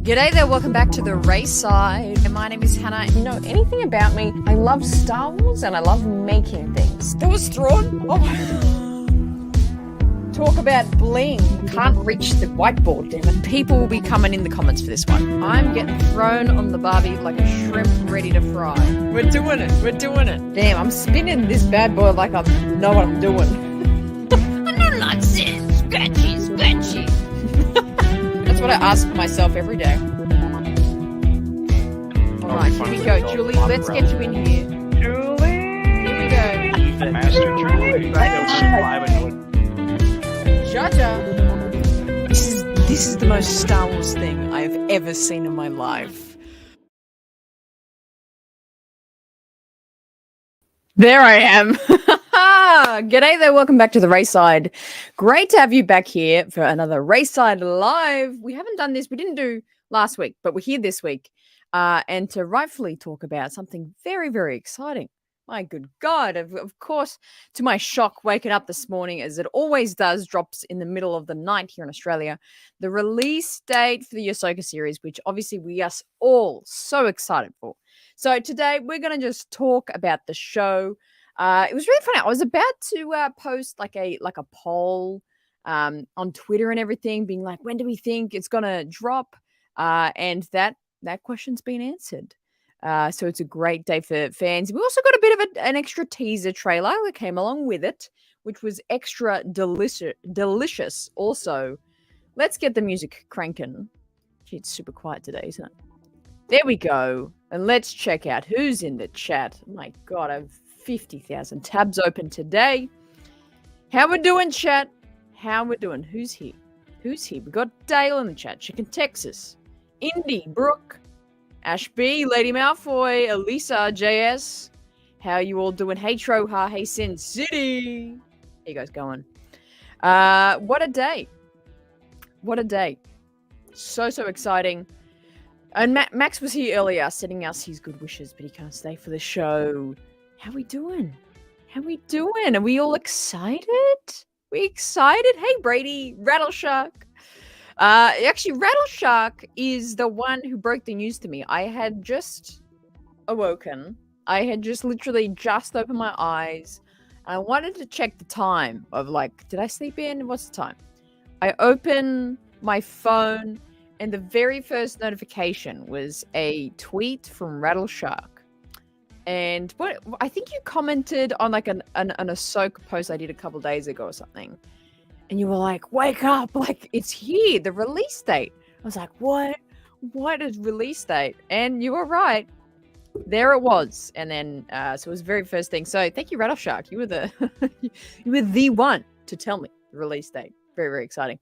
G'day there, welcome back to the Raeside. My name is Hannah. You know anything about me? I love Star Wars and I love making things. That was Thrawn. Oh my God. Talk about bling. Can't reach the whiteboard, damn it. People will be coming in the comments for this one. I'm getting thrown on the barbie like a shrimp ready to fry. We're doing it. We're doing it. Damn, I'm spinning this bad boy like I know what I'm doing. I know like this. Scratchy, scratchy. That's what I ask myself every day. All right, here we go. Julie, let's get you in here. Julie! Here we go. Master Julie. Jaja. This is the most Star Wars thing I have ever seen in my life. There I am. G'day there, welcome back to the Raeside. Great to have you back here for another Raeside Live. We haven't done this, we didn't do last week, but we're here this week. And to rightfully talk about something very, very exciting. My good God, of course, to my shock, waking up this morning, as it always does, drops in the middle of the night here in Australia, the release date for the Ahsoka series, which obviously we are all so excited for. So today we're going to just talk about the show. It was really funny. I was about to post like a poll on Twitter and everything, being like, when do we think it's going to drop? And that question's been answered. So it's a great day for fans. We also got a bit of an extra teaser trailer that came along with it, which was extra delicious also. Let's get the music cranking. Gee, it's super quiet today, isn't it? There we go. And let's check out who's in the chat. My God, I have 50,000 tabs open today. How we doing, chat? How we doing? Who's here? Who's here? We got Dale in the chat. Chicken Texas. Indy, Brooke. Ash B, Lady Malfoy, Elisa, JS. How you all doing? Hey Troha, hey Sin City. How you guys going? What a day. What a day. So exciting. And Max was here earlier sending us his good wishes, but he can't stay for the show. How we doing? How we doing? Are we all excited? We excited? Hey Brady, Rattleshark. Actually, Rattleshark is the one who broke the news to me. I had just awoken. I had just literally just opened my eyes. And I wanted to check the time of like, did I sleep in? What's the time? I open my phone and the very first notification was a tweet from Rattleshark. And what I think you commented on like an Ahsoka post I did a couple days ago or something. And you were like, wake up, like, it's here, the release date. I was like, what? What is release date? And you were right. There it was. And then, so it was the very first thing. So thank you, Rattleshark. You were the you were the one to tell me the release date. Very, very exciting.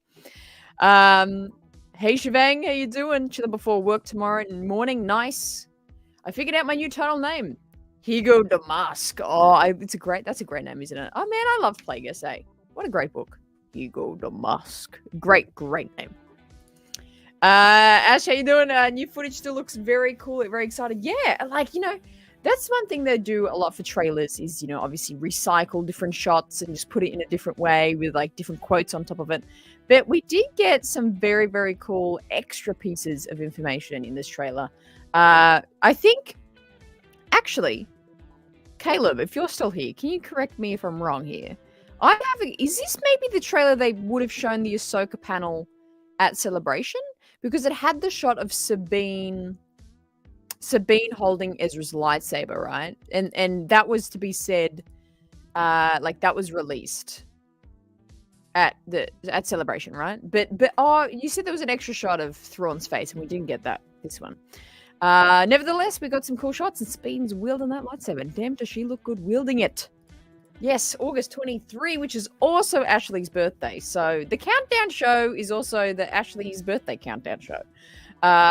Hey, Shivang, how you doing? Chilling before work tomorrow morning. Nice. I figured out my new title name. Hugo Damask. Oh, that's a great name, isn't it? Oh, man, I love Plague SA. What a great book. Hugo Damask. Great name. Ash, how you doing? New footage still looks very cool. Very excited. Yeah, like, you know, that's one thing they do a lot for trailers is, you know, obviously recycle different shots and just put it in a different way with like different quotes on top of it. But we did get some very, very cool extra pieces of information in this trailer. I think, actually, Caleb, if you're still here, can you correct me if I'm wrong here? Is this maybe the trailer they would have shown the Ahsoka panel at Celebration? Because it had the shot of Sabine holding Ezra's lightsaber, right? And that was to be said, like that was released at Celebration, right? But oh, you said there was an extra shot of Thrawn's face, and we didn't get this one. Nevertheless, we got some cool shots, and Sabine's wielding that lightsaber. And damn, does she look good wielding it. Yes, August 23, which is also Ashley's birthday. So the countdown show is also the Ashley's birthday countdown show,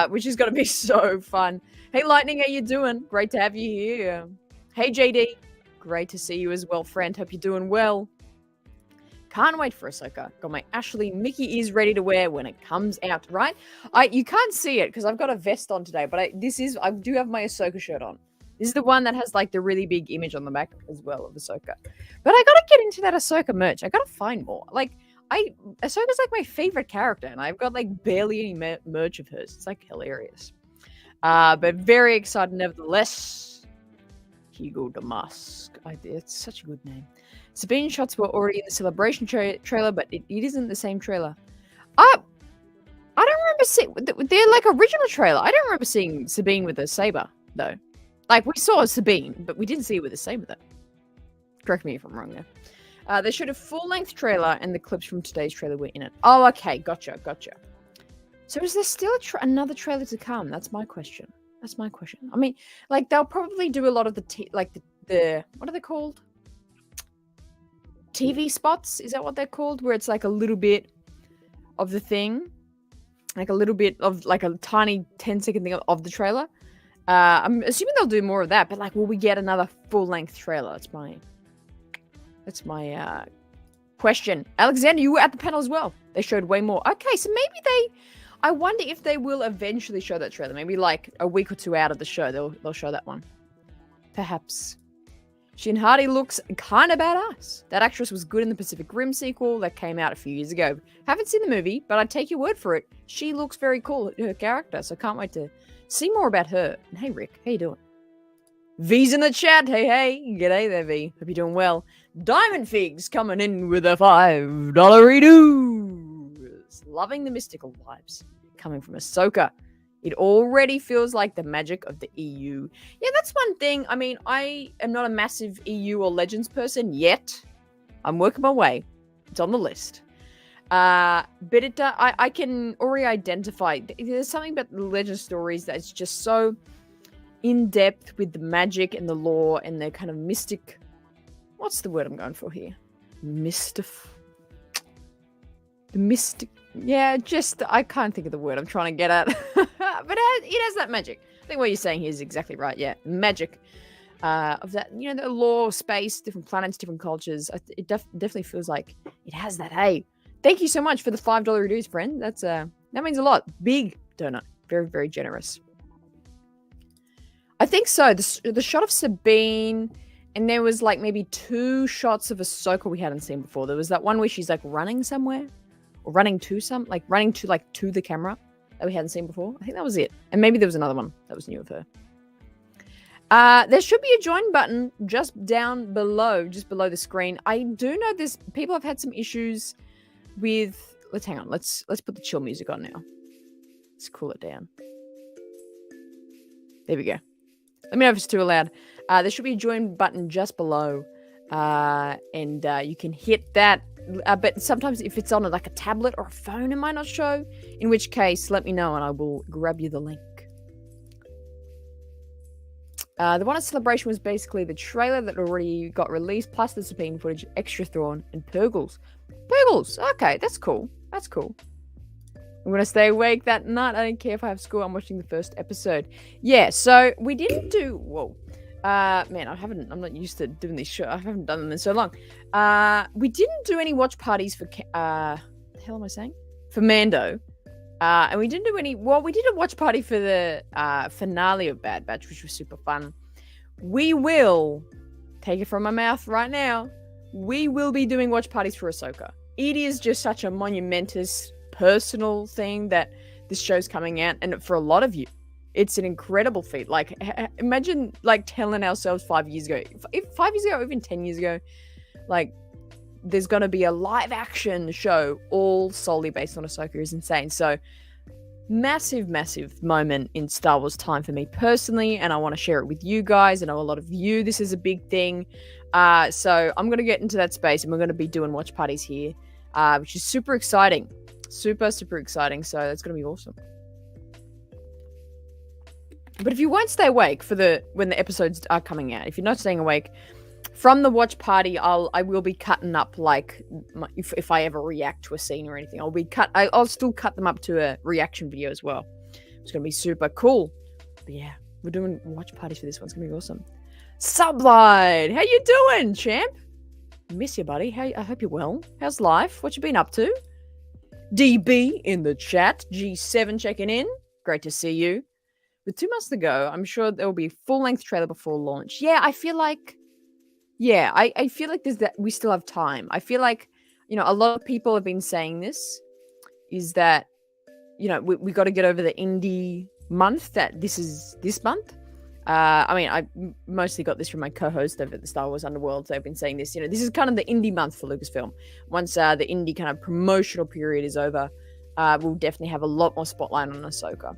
which is going to be so fun. Hey, Lightning, how you doing? Great to have you here. Hey, JD. Great to see you as well, friend. Hope you're doing well. Can't wait for Ahsoka. Got my Ashley Mickey ears ready to wear when it comes out, right? You can't see it because I've got a vest on today, but I do have my Ahsoka shirt on. This is the one that has like the really big image on the back as well of Ahsoka. But I gotta get into that Ahsoka merch. I gotta find more. Like, Ahsoka's like my favorite character, and I've got like barely any merch of hers. It's like hilarious. But very excited nevertheless. Hugo Damask. It's such a good name. Sabine shots were already in the celebration trailer, but it isn't the same trailer. I don't remember seeing they're like original trailer. I don't remember seeing Sabine with a saber though. Like we saw Sabine, but we didn't see her with a saber though. Correct me if I'm wrong there. They showed a full-length trailer, and the clips from today's trailer were in it. Oh, okay, gotcha. So is there still another trailer to come? That's my question. I mean, like they'll probably do a lot of the what are they called? TV spots? Is that what they're called? Where it's like a little bit of the thing, like a little bit of like a tiny 10-second thing of the trailer. I'm assuming they'll do more of that, but like, will we get another full-length trailer? That's my question. Alexander, you were at the panel as well. They showed way more. Okay, so maybe I wonder if they will eventually show that trailer. Maybe like a week or two out of the show, they'll show that one. Perhaps. Shin Hardy looks kind of badass. That actress was good in the Pacific Rim sequel that came out a few years ago. Haven't seen the movie, but I'd take your word for it. She looks very cool, her character, so can't wait to see more about her. And hey, Rick, how you doing? V's in the chat. Hey. G'day there, V. Hope you're doing well. Diamond Figs coming in with a $5 redo. Loving the mystical vibes coming from Ahsoka. It already feels like the magic of the EU. Yeah, that's one thing. I mean, I am not a massive EU or Legends person yet. I'm working my way. It's on the list. But I can already identify. There's something about the Legend stories that's just so in depth with the magic and the lore and the kind of mystic. What's the word I'm going for here? The mystic. Yeah, just I can't think of the word I'm trying to get at. But it has that magic. I think what you're saying here is exactly right. Yeah, magic of that. You know, the lore, space, different planets, different cultures. It definitely feels like it has that. Hey, thank you so much for the $5 reduce, friend. That means a lot. Big donut. Very, very generous. I think so. The shot of Sabine, and there was like maybe 2 shots of Ahsoka we hadn't seen before. There was that one where she's like running somewhere, or running to the camera that we hadn't seen before. I think that was it. And maybe there was another one that was new of her. There should be a join button just down below, just below the screen. I do know people have had some issues with. Let's hang on. Let's put the chill music on now. Let's cool it down. There we go. Let me know if it's too loud. There should be a join button just below, and you can hit that. But sometimes if it's on like a tablet or a phone, it might not show. In which case, let me know and I will grab you the link. The one at Celebration was basically the trailer that already got released, plus the Sabine footage, Extra Thrawn, and Purgles. Okay, that's cool. I'm going to stay awake that night. I don't care if I have school. I'm watching the first episode. Yeah, so we didn't do... Whoa. Man, I'm not used to doing this show. I haven't done them in so long. We didn't do any watch parties for... the hell am I saying? For Mando. And we didn't do any... Well, we did a watch party for the finale of Bad Batch, which was super fun. We will... Take it from my mouth right now. We will be doing watch parties for Ahsoka. It is just such a monumentous personal thing that this show's coming out. And for a lot of you, it's an incredible feat. Like, imagine, like, telling ourselves 5 years ago, if 5 years ago, or even 10 years ago, like, there's going to be a live action show all solely based on Ahsoka is insane. So, massive moment in Star Wars time for me personally, and I want to share it with you guys. I know a lot of you, this is a big thing. So, I'm going to get into that space, and we're going to be doing watch parties here, which is super exciting. Super exciting. So, that's going to be awesome. But if you won't stay awake for when the episodes are coming out, if you're not staying awake from the watch party, I will be cutting up like if I ever react to a scene or anything, I'll still cut them up to a reaction video as well. It's gonna be super cool. But yeah, we're doing watch parties for this one. It's gonna be awesome. Sublight, how you doing, champ? Miss you, buddy. I hope you're well. How's life? What you been up to? DB in the chat. G7 checking in. Great to see you. With 2 months to go, I'm sure there will be a full-length trailer before launch. Yeah, I feel like there's that we still have time. I feel like a lot of people have been saying this, is that, we got to get over the indie month, that this is this month. I mostly got this from my co-host over at the Star Wars Underworld. They've been saying this, this is kind of the indie month for Lucasfilm. Once the indie kind of promotional period is over, we'll definitely have a lot more spotlight on Ahsoka.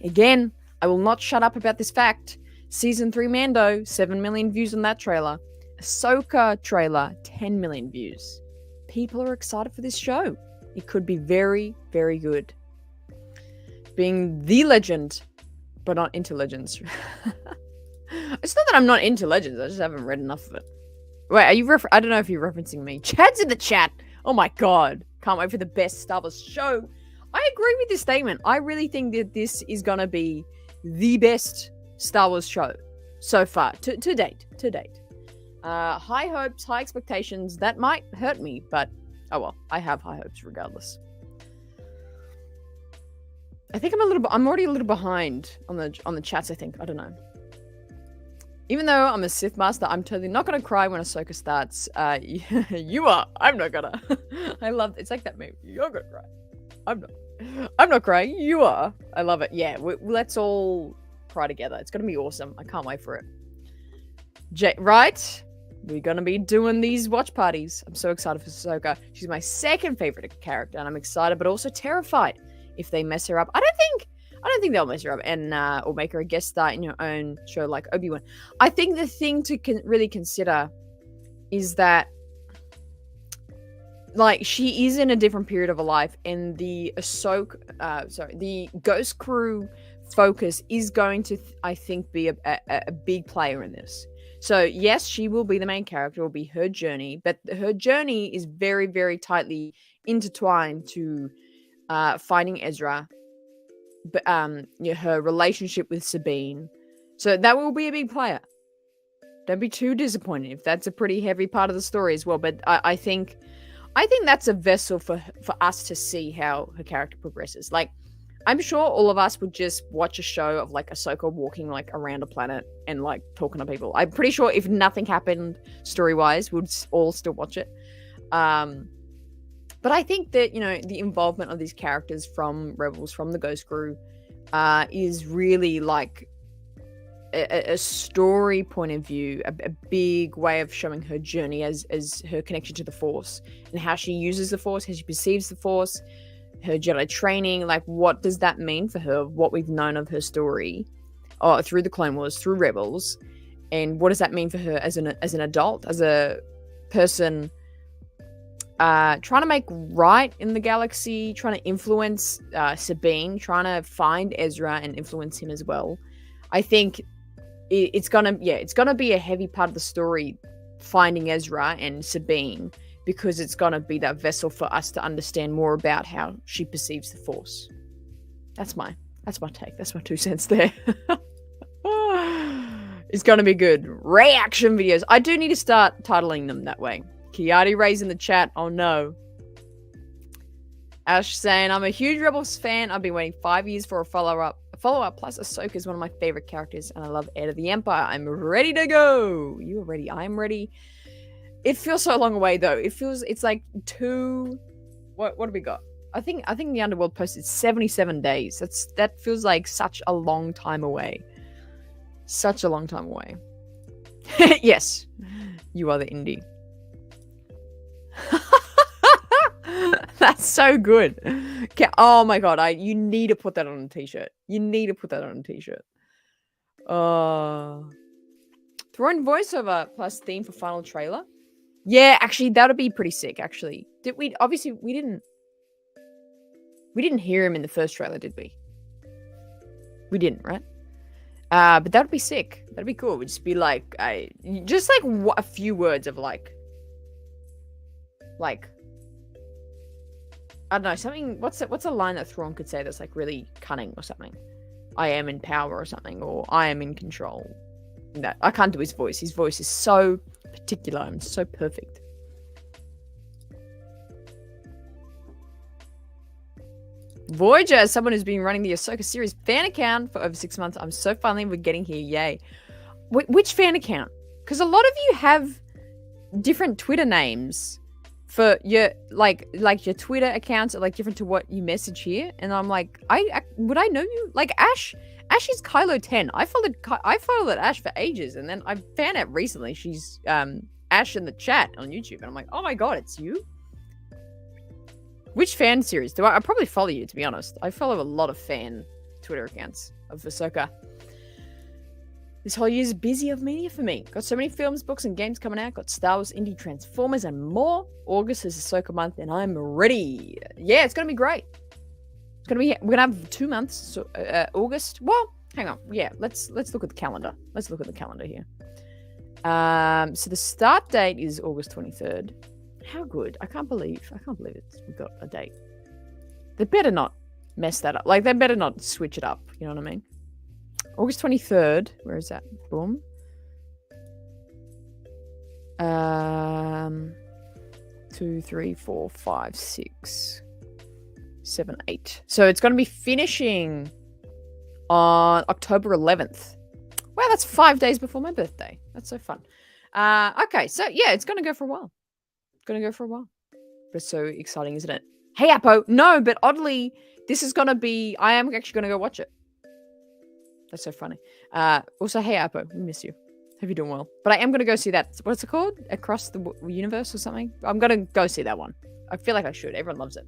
Again, I will not shut up about this fact. Season 3 Mando, 7 million views on that trailer. Ahsoka trailer, 10 million views. People are excited for this show. It could be very, very good. Being the legend, but not into Legends. It's not that I'm not into Legends, I just haven't read enough of it. Wait, are you I don't know if you're referencing me. Chad's in the chat. Oh my god. Can't wait for the best Star Wars show. I agree with this statement. I really think that this is going to be the best Star Wars show so far, to date. High hopes, high expectations. That might hurt me, but oh well. I have high hopes regardless. I think I'm already a little behind on the chats, I think. I don't know. Even though I'm a Sith Master, I'm totally not going to cry when Ahsoka starts. You are. I'm not gonna. I love it's like that meme. You're gonna cry. I'm not crying. You are. I love it. Yeah, let's all cry together. It's going to be awesome. I can't wait for it. Right? We're going to be doing these watch parties. I'm so excited for Ahsoka. She's my second favorite character, and I'm excited but also terrified if they mess her up. I don't think they'll mess her up and or make her a guest star in your own show like Obi-Wan. I think the thing to really consider is that, like, she is in a different period of her life, and the the Ghost Crew focus is going to, I think, be a big player in this. So yes, she will be the main character. It will be her journey, but her journey is very, very tightly intertwined to finding Ezra, but her relationship with Sabine. So that will be a big player. Don't be too disappointed if that's a pretty heavy part of the story as well. But I think that's a vessel for us to see how her character progresses. Like, I'm sure all of us would just watch a show of like Ahsoka walking like around a planet and like talking to people. I'm pretty sure if nothing happened story-wise, we'd all still watch it. But I think that, the involvement of these characters from Rebels, from the Ghost Crew, is really like a story point of view, a big way of showing her journey as her connection to the Force and how she uses the Force, how she perceives the Force, her Jedi training. Like, what does that mean for her? What we've known of her story, through the Clone Wars, through Rebels, and what does that mean for her as an adult, as a person trying to make right in the galaxy, trying to influence Sabine, trying to find Ezra and influence him as well. I think it's gonna be a heavy part of the story, finding Ezra and Sabine, because it's gonna be that vessel for us to understand more about how she perceives the Force. That's my take. That's my 2 cents there. It's gonna be good. Reaction videos. I do need to start titling them that way. Kiati Ray's in the chat. Oh no. Ash saying, I'm a huge Rebels fan. I've been waiting 5 years for a follow-up. Plus, Ahsoka is one of my favorite characters, and I love Heir to the Empire. I'm ready to go. You are ready. I am ready. It feels so long away, though. It's like what have we got? I think the Underworld posted 77 days. That feels like such a long time away. Such a long time away. Yes, you are the indie. That's so good. Okay. Oh my god, you need to put that on a t-shirt. Throw in voiceover plus theme for final trailer. Yeah, actually, that would be pretty sick, actually. We didn't hear him in the first trailer, did we? We didn't, right? But that would be sick. That'd be cool. It would just be like, a few words of like, I don't know, something. What's a line that Thrawn could say that's like really cunning or something? I am in power or something, or I am in control. That I can't do his voice. His voice is so particular and so perfect. Voyager, as someone who's been running the Ahsoka series fan account for over 6 months, I'm so finally we're getting here. Yay! Which fan account? Because a lot of you have different Twitter names. for your like your Twitter accounts are like different to what you message here, and I'm like, would I know you? Like Ash is Kylo 10. I followed Ash for ages, and then I found out recently she's Ash in the chat on YouTube, and I'm like, oh my god, it's you. Which fan series do I probably follow you, to be honest. I follow a lot of fan Twitter accounts of Ahsoka. This whole year's busy of media for me. Got so many films, books, and games coming out. Got Star Wars, Indie, Transformers, and more. August is Ahsoka month, and I'm ready. Yeah, it's gonna be great. It's gonna be. We're gonna have 2 months. So, August. Well, hang on. Yeah, let's look at the calendar. Let's look at the calendar here. So the start date is August 23rd. How good! I can't believe we've got a date. They better not mess that up. Like they better not switch it up. You know what I mean? August 23rd. Where is that? Boom. 2, 3, 4, 5, 6, 7, 8. So it's going to be finishing on October 11th. Wow, that's 5 days before my birthday. That's so fun. Okay, so yeah, it's going to go for a while. But it's so exciting, isn't it? Hey, Appo. No, but oddly, this is going to be... I am actually going to go watch it. That's so funny. Also, hey, Appo. We miss you. Hope you're doing well. But I am going to go see that. What's it called? Across the Universe or something? I'm going to go see that one. I feel like I should. Everyone loves it.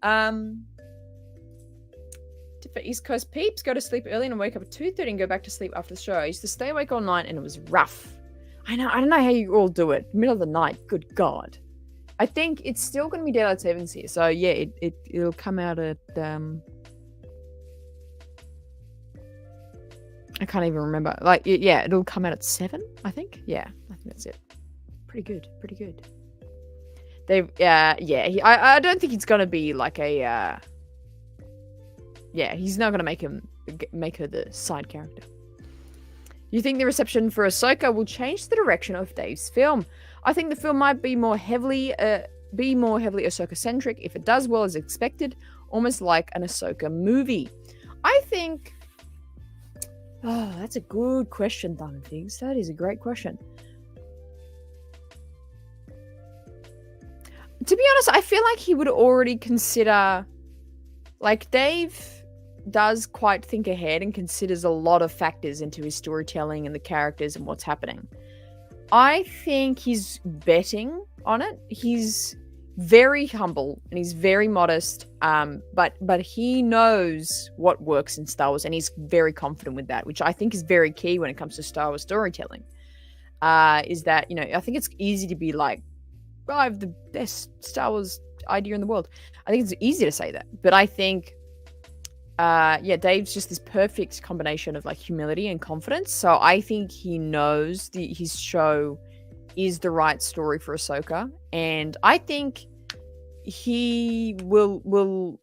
For East Coast peeps, go to sleep early and wake up at 2:30 and go back to sleep after the show. I used to stay awake all night and it was rough. I don't know how you all do it. Middle of the night. Good God. I think it's still going to be daylight savings here. So yeah, it'll come out at... I can't even remember. Like, yeah, it'll come out at 7, I think. Yeah, I think that's it. Pretty good. I don't think it's going to be like a... Yeah, he's not going to make her the side character. You think the reception for Ahsoka will change the direction of Dave's film? I think the film might be more heavily Ahsoka-centric if it does well as expected, almost like an Ahsoka movie. I think... Oh, that's a good question, Diamond Figs. That is a great question. To be honest, I feel like he would already consider... Like, Dave does quite think ahead and considers a lot of factors into his storytelling and the characters and what's happening. I think he's betting on it. He's very humble and he's very modest, but he knows what works in Star Wars and he's very confident with that, which I think is very key when it comes to Star Wars storytelling. Is that, I think it's easy to be like, I have the best Star Wars idea in the world. I think it's easy to say that, but I think Dave's just this perfect combination of like humility and confidence. So I think he knows his show is the right story for Ahsoka, and I think he will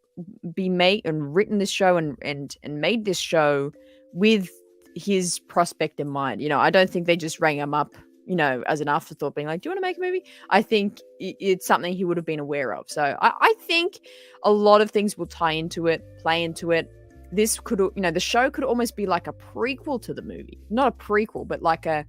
be made and written this show and made this show with his prospect in mind. I don't think they just rang him up, as an afterthought, being like, do you want to make a movie? I think it's something he would have been aware of. So I think a lot of things will play into it. This could, the show could almost be like a prequel to the movie. Not a prequel, but like a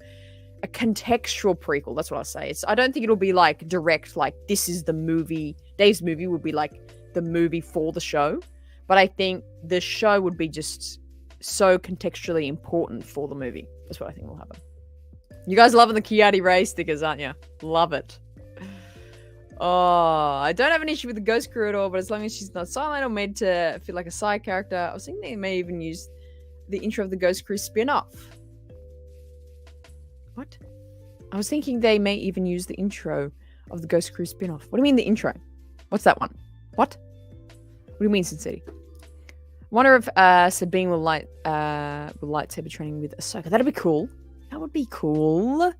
contextual prequel. That's what I'll say. I don't think it'll be like direct, like this is the movie. Dave's movie would be like the movie for the show. But I think the show would be just so contextually important for the movie. That's what I think will happen. You guys loving the Kiadi Ray stickers, aren't you? Love it. Oh, I don't have an issue with the Ghost Crew at all, but as long as she's not silent or made to feel like a side character, I was thinking they may even use the intro of the Ghost Crew spin-off. What? I was thinking they may even use the intro of the Ghost Crew spin-off. What do you mean the intro? What's that one? What? What do you mean, Sin City? Wonder if Sabine will lightsaber training with Ahsoka. That'd be cool. That would be cool.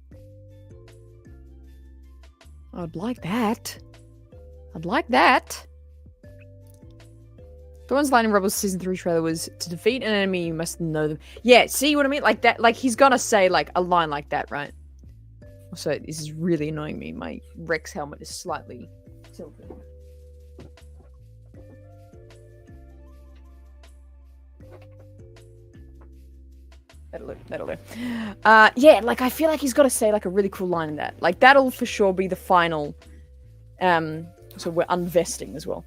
I'd like that. Dawn's line in Rebels Season 3 trailer was, to defeat an enemy, you must know them. Yeah, see what I mean? Like that, like he's gonna say like a line like that, right? Also, this is really annoying me. My Rex helmet is slightly tilted. That'll do. Yeah, like I feel like he's got to say like a really cool line in that. Like that'll for sure be the final So we're unvesting as well.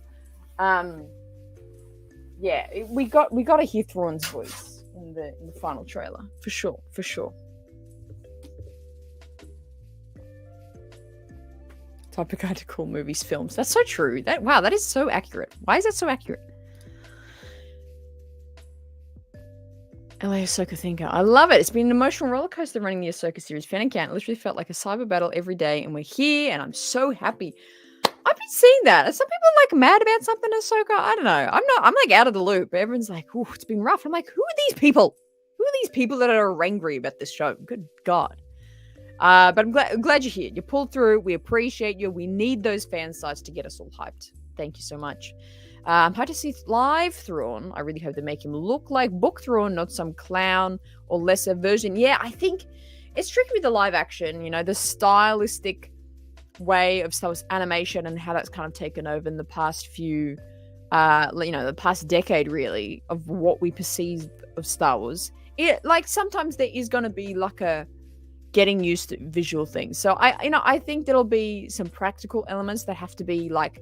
Yeah, we got to hear Thrawn's voice in the final trailer for sure. Type of guy to call movies films. That's so true. That is so accurate. Why is that so accurate? LA Ahsoka Thinker. I love it. It's been an emotional roller coaster running the Ahsoka series fan account. It literally felt like a cyber battle every day, and we're here, and I'm so happy. I've been seeing that. Are some people like mad about something, Ahsoka? I don't know. I'm like out of the loop. Everyone's like, "Ooh, it's been rough." I'm like, who are these people? Who are these people that are angry about this show? Good God. But I'm glad you're here. You pulled through. We appreciate you. We need those fan sites to get us all hyped. Thank you so much. I'm hyped to see live Thrawn. I really hope they make him look like Book Thrawn, not some clown or lesser version. Yeah, I think it's tricky with the live action. You know, the stylistic way of Star Wars animation and how that's kind of taken over in the past few, the past decade, really, of what we perceive of Star Wars. It like sometimes there is going to be like a getting used to visual things. So I think there'll be some practical elements that have to be like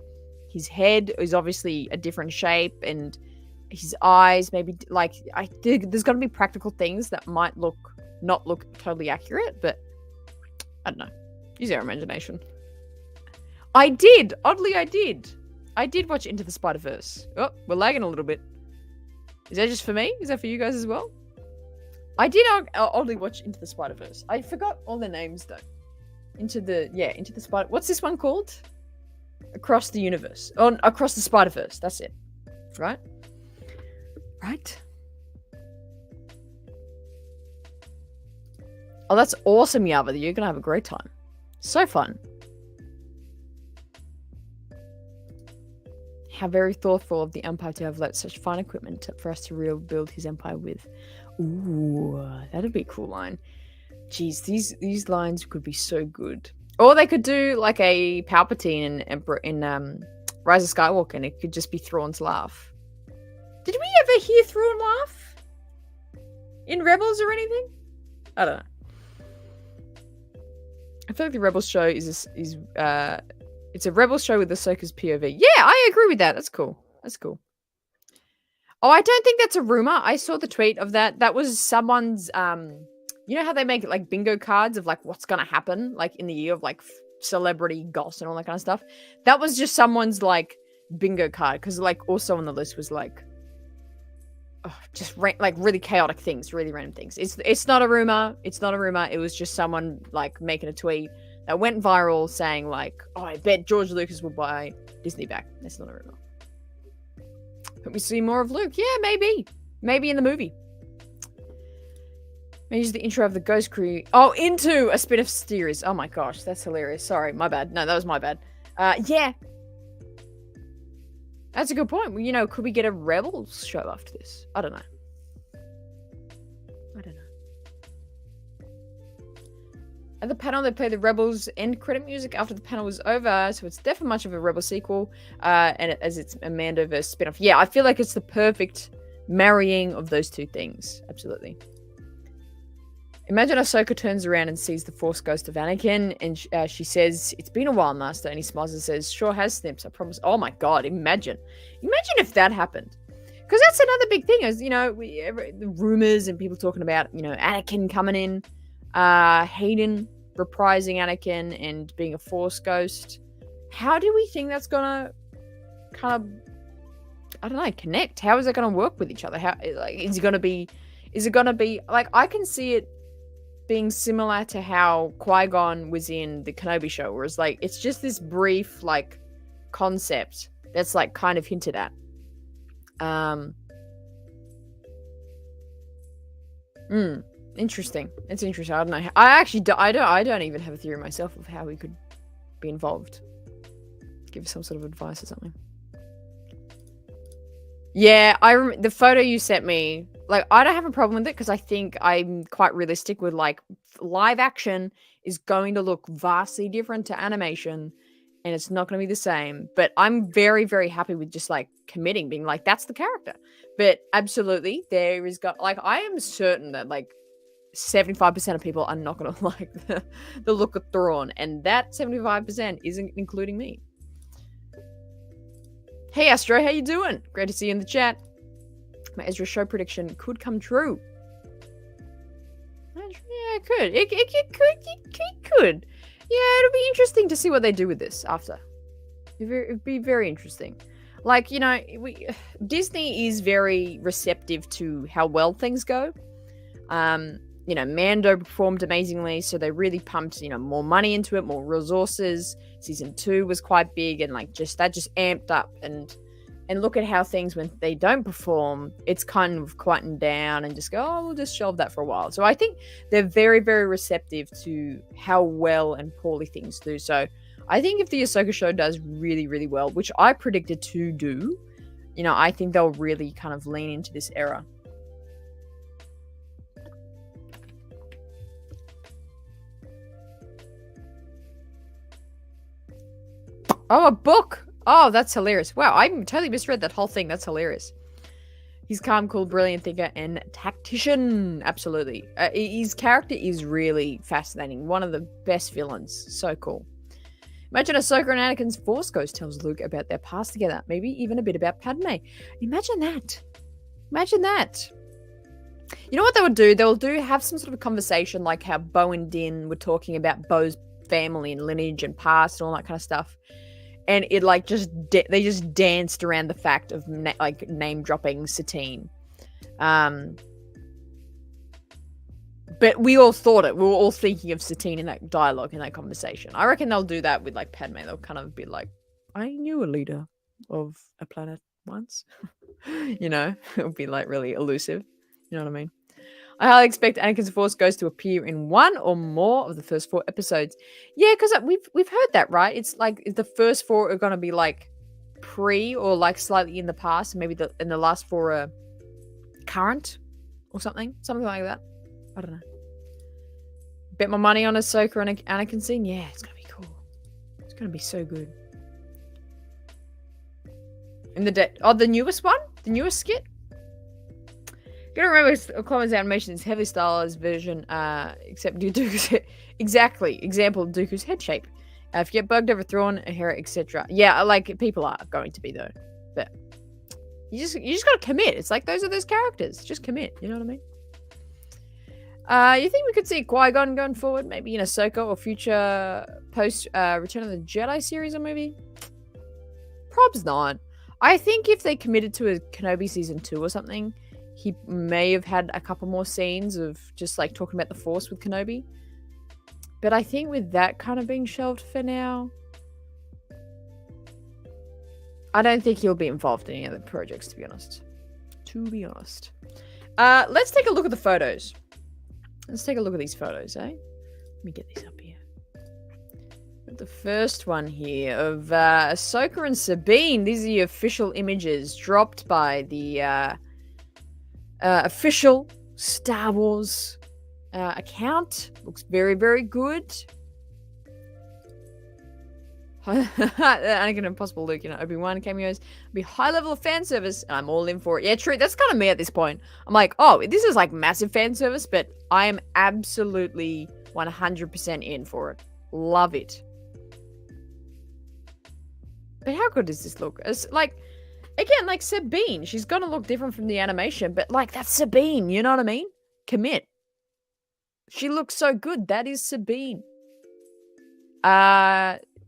his head is obviously a different shape and his eyes maybe like I think there's going to be practical things that might not look totally accurate, but I don't know. Use your imagination. I did watch Into the Spider-Verse. Oh, we're lagging a little bit. Is that just for me? Is that for you guys as well? I did oddly watch Into the Spider-Verse. I forgot all the names though. Into the Spider. What's this one called? Across the Universe. Oh, Across the Spider-Verse. That's it. Right? Oh, that's awesome, Yava. You're gonna have a great time. So fun. How very thoughtful of the Empire to have let such fine equipment for us to rebuild his empire with. Ooh, that'd be a cool line. Jeez, these lines could be so good. Or they could do like a Palpatine in Rise of Skywalker, and it could just be Thrawn's laugh. Did we ever hear Thrawn laugh in Rebels or anything? I don't know. I feel like the Rebels show is it's a Rebels show with Ahsoka's POV. Yeah, I agree with that. That's cool. Oh, I don't think that's a rumor. I saw the tweet of that. That was someone's you know how they make like bingo cards of like what's gonna happen like in the year of like celebrity goss and all that kind of stuff. That was just someone's like bingo card because like also on the list was like like really chaotic things, really random things. It's not a rumor. It was just someone like making a tweet that went viral saying like, "Oh, I bet George Lucas will buy Disney back." That's not a rumor. But we see more of Luke. Yeah, maybe in the movie. Maybe use the intro of the Ghost Crew. Oh, into a spin-off series. Oh my gosh, that's hilarious. Sorry, my bad. No, that was my bad. Yeah. That's a good point. Well, you know, could we get a Rebels show after this? I don't know. At the panel, they played the Rebels end credit music after the panel was over, so it's definitely much of a Rebel sequel, as it's a Mandoverse spin-off. Yeah, I feel like it's the perfect marrying of those two things. Absolutely. Imagine Ahsoka turns around and sees the Force ghost of Anakin, and she says, "It's been a while, Master," and he smiles and says, "Sure has, Snips, I promise." Oh my God, imagine if that happened. Because that's another big thing, is, you know, the rumors and people talking about, you know, Anakin coming in, Hayden reprising Anakin and being a Force ghost. How do we think that's gonna kind of, I don't know, connect? How is it gonna work with each other? How, like, is it gonna be like, I can see it being similar to how Qui-Gon was in the Kenobi show, whereas like it's just this brief like concept that's like kind of hinted at. Interesting. It's interesting. I don't know. I don't even have a theory myself of how we could be involved. Give some sort of advice or something. Yeah, the photo you sent me. Like, I don't have a problem with it because I think I'm quite realistic with like live action is going to look vastly different to animation, and it's not going to be the same. But I'm very, very happy with just like committing, being like, that's the character. But absolutely, there is I am certain that like 75% of people are not going to like the look of Thrawn, and that 75% isn't including me. Hey Astro, how you doing? Great to see you in the chat. My Ezra show prediction could come true. Yeah, it could. It could. Yeah, it'll be interesting to see what they do with this after. It'd be very interesting. Like, you know, Disney is very receptive to how well things go. You know, Mando performed amazingly, so they really pumped, you know, more money into it, more resources. Season 2 was quite big, and like that just amped up. And look at how things, when they don't perform, it's kind of quieting down and just go, oh, we'll just shelve that for a while. So I think they're very, very receptive to how well and poorly things do. So I think if the Ahsoka show does really, really well, which I predicted to do, you know, I think they'll really kind of lean into this era. Oh, a book. Oh, that's hilarious. Wow, I totally misread that whole thing. That's hilarious. He's calm, cool, brilliant thinker, and tactician. Absolutely. His character is really fascinating. One of the best villains. So cool. Imagine Ahsoka and Anakin's Force Ghost tells Luke about their past together. Maybe even a bit about Padme. Imagine that. Imagine that. You know what they would do? They'll have some sort of a conversation like how Bo and Din were talking about Bo's family and lineage and past and all that kind of stuff. And it like they just danced around the fact of like name dropping Satine. But we all thought it. We were all thinking of Satine in that dialogue, in that conversation. I reckon they'll do that with like Padme. They'll kind of be like, I knew a leader of a planet once. You know, it'll be like really elusive. You know what I mean? I highly expect Anakin's Force Ghost to appear in one or more of the first 4 episodes. Yeah, because we've heard that, right? It's like the first 4 are going to be like pre or like slightly in the past, and maybe the last 4 are current or something like that. I don't know. Bet my money on Ahsoka and Anakin scene. Yeah, it's gonna be cool. It's gonna be so good. In the newest one, the newest skit. Gotta remember, Clover's animation is heavily stylized version, except Dooku's example Dooku's head shape. If you get bugged, overthrown, a hair, etc. Yeah, like people are going to be though, but you just gotta commit. It's like those are those characters. Just commit. You know what I mean? You think we could see Qui-Gon going forward, maybe in Ahsoka or future post Return of the Jedi series or movie? Probs not. I think if they committed to a Kenobi season 2 or something, he may have had a couple more scenes of just like talking about the Force with Kenobi. But I think with that kind of being shelved for now, I don't think he'll be involved in any other projects, to be honest. Let's take a look at the photos. Let's take a look at these photos, eh? Let me get these up here. The first one here of Ahsoka and Sabine. These are the official images dropped by the official Star Wars account. Looks very, very good. Anakin Impossible Luke, you know, Obi-Wan cameos. Be high level of fan service, and I'm all in for it. Yeah, true. That's kind of me at this point. I'm like, oh, this is like massive fan service, but I am absolutely 100% in for it. Love it. But how good does this look? It's like, again, like Sabine. She's gonna look different from the animation, but like that's Sabine. You know what I mean? Commit. She looks so good. That is Sabine.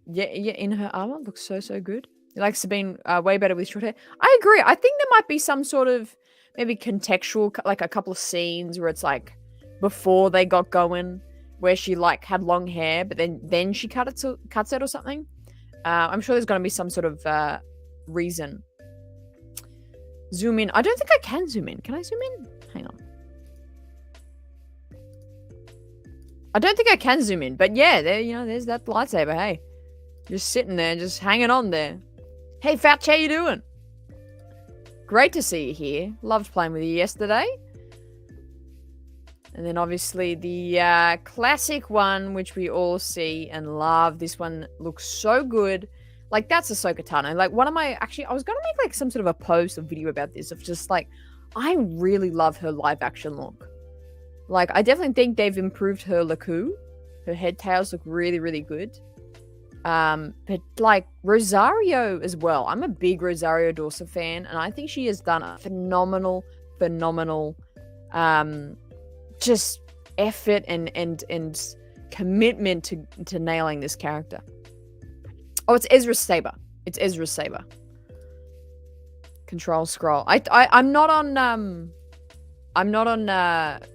Yeah, in her armor, looks so good. You like Sabine way better with short hair. I agree. I think there might be some sort of maybe contextual, like a couple of scenes where it's like before they got going, where she like had long hair, but then she cuts it or something. I'm sure there's going to be some sort of reason. Zoom in. I don't think I can zoom in. Can I zoom in? Hang on. I don't think I can zoom in, but yeah, there's that lightsaber. Hey. Just sitting there, just hanging on there. Hey, Fouch, how you doing? Great to see you here. Loved playing with you yesterday. And then obviously the classic one, which we all see and love. This one looks so good. Like, that's Ahsoka Tano. Like, I was going to make like some sort of a post or video about this of just like, I really love her live action look. Like, I definitely think they've improved her Laku. Her head tails look really, really good. But like Rosario as well. I'm a big Rosario Dawson fan, and I think she has done a phenomenal just effort and commitment to nailing this character. Oh, it's Ezra Saber. It's Ezra Saber. Control scroll. I'm not on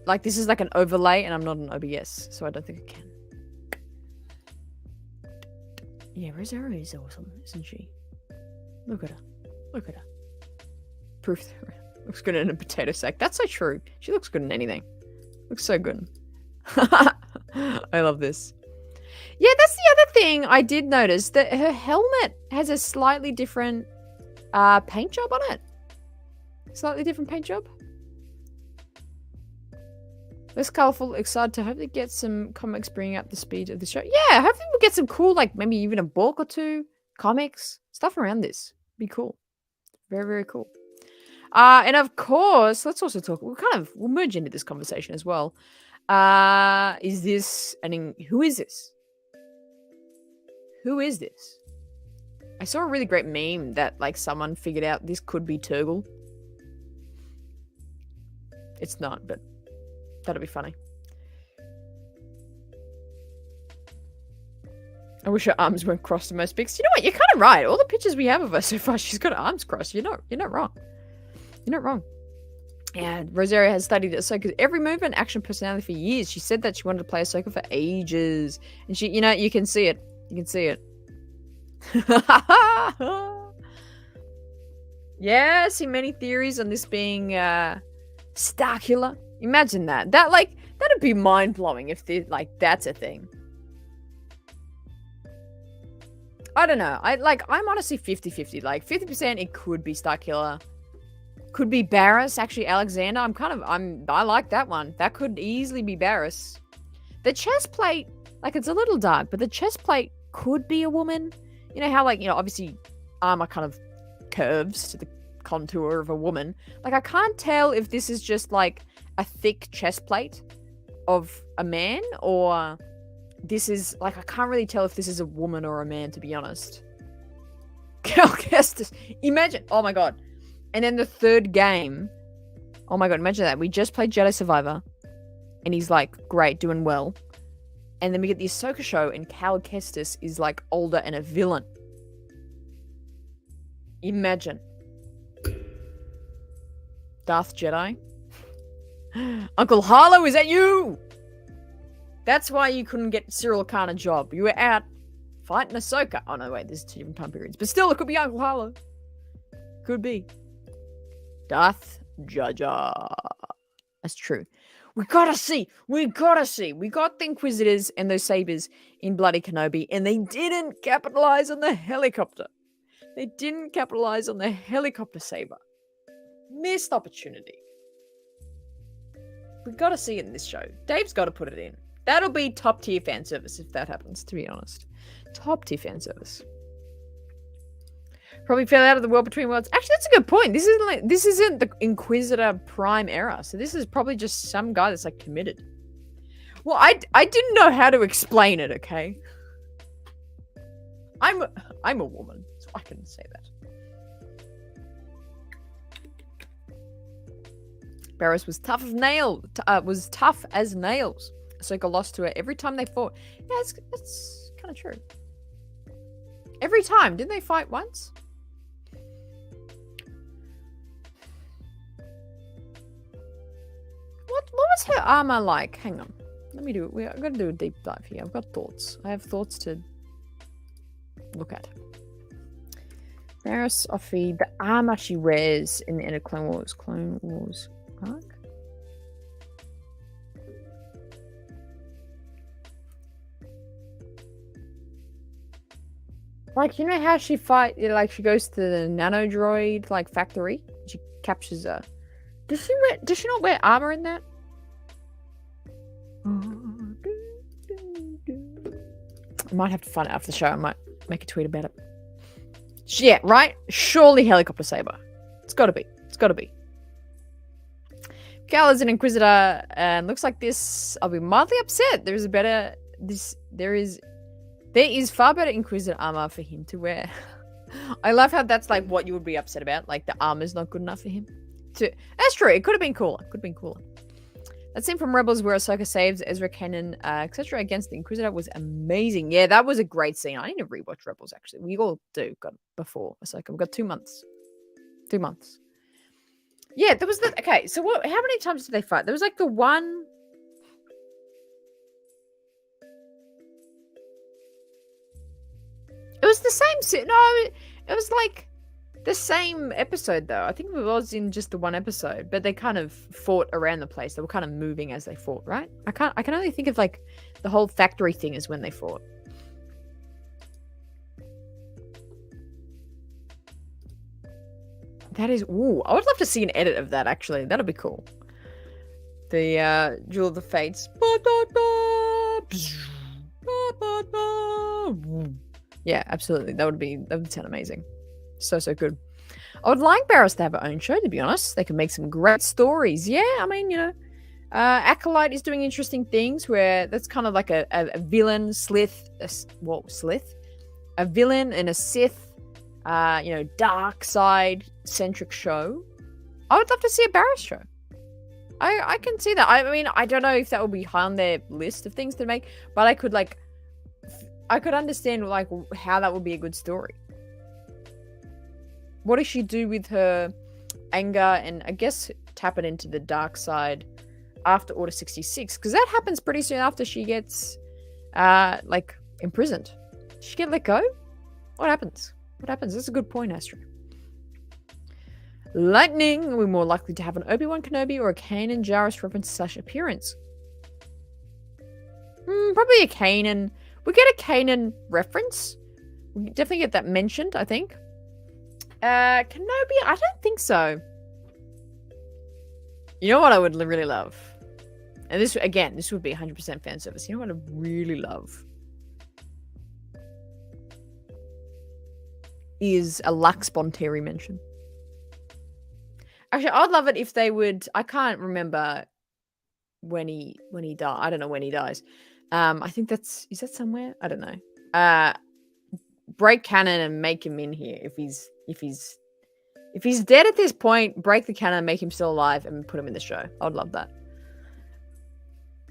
like this is like an overlay and I'm not on OBS, so I don't think I can. Yeah, Rosario is awesome, isn't she? Look at her. Look at her. Proof looks good in a potato sack. That's so true. She looks good in anything. Looks so good. I love this. Yeah, that's the other thing I did notice, that her helmet has a slightly different paint job on it. Slightly different paint job. Less colourful, excited to hopefully get some comics bringing up the speed of the show. Yeah, hopefully we'll get some cool, like maybe even a book or two, comics, stuff around this. Be cool. Very, very cool. And of course, let's also talk, we'll merge into this conversation as well. Is this, who is this? Who is this? I saw a really great meme that like someone figured out this could be Turgle. It's not, but that'll be funny. I wish her arms weren't crossed in most pics. You know what? You're kind of right. All the pictures we have of her so far, she's got her arms crossed. You're not wrong. You're not wrong. Yeah, Rosario has studied Ahsoka's every movement, action, personality for years. She said that she wanted to play Ahsoka for ages. And she, you can see it. You can see it. Yeah, I see many theories on this being Starkiller. Imagine that. That'd be mind-blowing if that's a thing. I don't know. I'm honestly 50-50. Like 50% it could be Starkiller. Could be Barriss, actually Alexander. I like that one. That could easily be Barriss. The chest plate, like it's a little dark, but the chest plate could be a woman. You know how obviously armor kind of curves to the contour of a woman. Like I can't tell if this is just like a thick chest plate of a man, or this is like, I can't really tell if this is a woman or a man, to be honest. Cal Kestis. Imagine, oh my god. And then the third game, oh my god, imagine that. We just played Jedi Survivor, and he's like, great, doing well. And then we get the Ahsoka show, and Cal Kestis is like older and a villain. Imagine. Darth Jedi. Uncle Harlow, is that you? That's why you couldn't get Cyril Khan a job. You were out fighting Ahsoka. Oh no, wait, there's 2 different time periods. But still, it could be Uncle Harlow. Could be. Darth Jar Jar. That's true. We gotta see. We got the Inquisitors and those sabers in Bloody Kenobi, and they didn't capitalize on the helicopter. They didn't capitalize on the helicopter saber. Missed opportunity. We gotta see it in this show. Dave's gotta put it in. That'll be top tier fan service if that happens, to be honest. Top tier fan service. Probably fell out of the World Between Worlds. Actually, that's a good point. This isn't the Inquisitor Prime era, so this is probably just some guy that's like committed. Well, I didn't know how to explain it. Okay, I'm a woman, so I can say that. Barriss was tough as nails. Ahsoka lost to her every time they fought. Yeah, that's kind of true. Every time, didn't they fight once? What was her armor like? Hang on. Let me do it. I've got to do a deep dive here. I've got thoughts. I have thoughts to look at. Barriss Offee, the armor she wears in the end of Clone Wars. Clone Wars arc? Like, you know how she she goes to the nano droid factory? She captures her. Does she not wear armor in that? I might have to find it after the show. I might make a tweet about it. Yeah, right? Surely helicopter saber. It's gotta be. Cal is an Inquisitor, and looks like this. I'll be mildly upset. There is There is far better Inquisitor armor for him to wear. I love how that's like what you would be upset about. Like the armor's not good enough for him. That's true. It could have been cooler. That scene from Rebels where Ahsoka saves Ezra Kanan, etc. against the Inquisitor was amazing. Yeah, that was a great scene. I need to rewatch Rebels, actually. We all do. Got before Ahsoka. We've got 2 months. 2 months. Yeah, there was the... Okay, so how many times did they fight? There was like the one... It was the same... No, it was like the same episode, though. I think it was in just the one episode, but they kind of fought around the place. They were kind of moving as they fought, right? I can only think of like the whole factory thing is when they fought. That is... Ooh, I would love to see an edit of that, actually. That'd be cool. The Jewel of the Fates. Yeah, absolutely. That would sound amazing. So good. I would like Barriss to have her own show, to be honest. They could make some great stories. Yeah, I mean, you know, Acolyte is doing interesting things where that's kind of like a villain, Slith, a villain and a Sith, you know, dark side centric show. I would love to see a Barriss show. I can see that. I mean, I don't know if that will be high on their list of things to make, but I could understand like how that would be a good story. What does she do with her anger and I guess tap it into the dark side after Order 66? Because that happens pretty soon after she gets like imprisoned. Does she get let go? What happens? That's a good point, Astra. Lightning, we're more likely to have an Obi-Wan Kenobi or a Kanan Jarrus reference / appearance. Probably a Kanan. We get a Kanan reference. We definitely get that mentioned, I think. Kenobi, I don't think so. You know what I would really love? And this would be 100% fan service. You know what I really love? Is a Lux Bonteri mention. Actually, I'd love it if they would... I can't remember when he died. I don't know when he dies. I think that's... Is that somewhere? I don't know. Break canon and make him in here if he's dead at this point. Break the canon, make him still alive, and put him in the show. I would love that.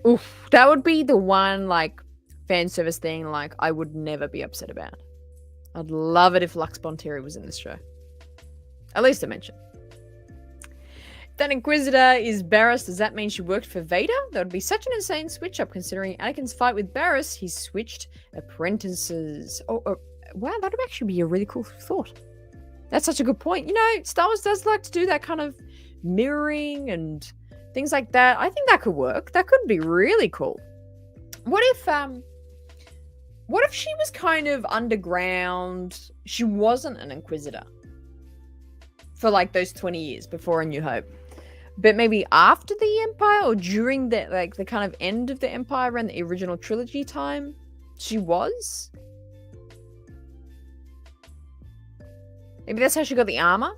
Oof, that would be the one like fan service thing like I would never be upset about. I'd love it if Lux Bonteri was in this show. At least a mention. That Inquisitor is Barriss. Does that mean she worked for Vader? That would be such an insane switch up considering Anakin's fight with Barriss. He switched apprentices. Oh, wow, that would actually be a really cool thought. That's such a good point. You know, Star Wars does like to do that kind of mirroring and things like that. I think that could work. That could be really cool. What if she was kind of underground? She wasn't an Inquisitor for like those 20 years before A New Hope. But maybe after the Empire or during the kind of end of the Empire around the original trilogy time, she was. Maybe that's how she got the armor.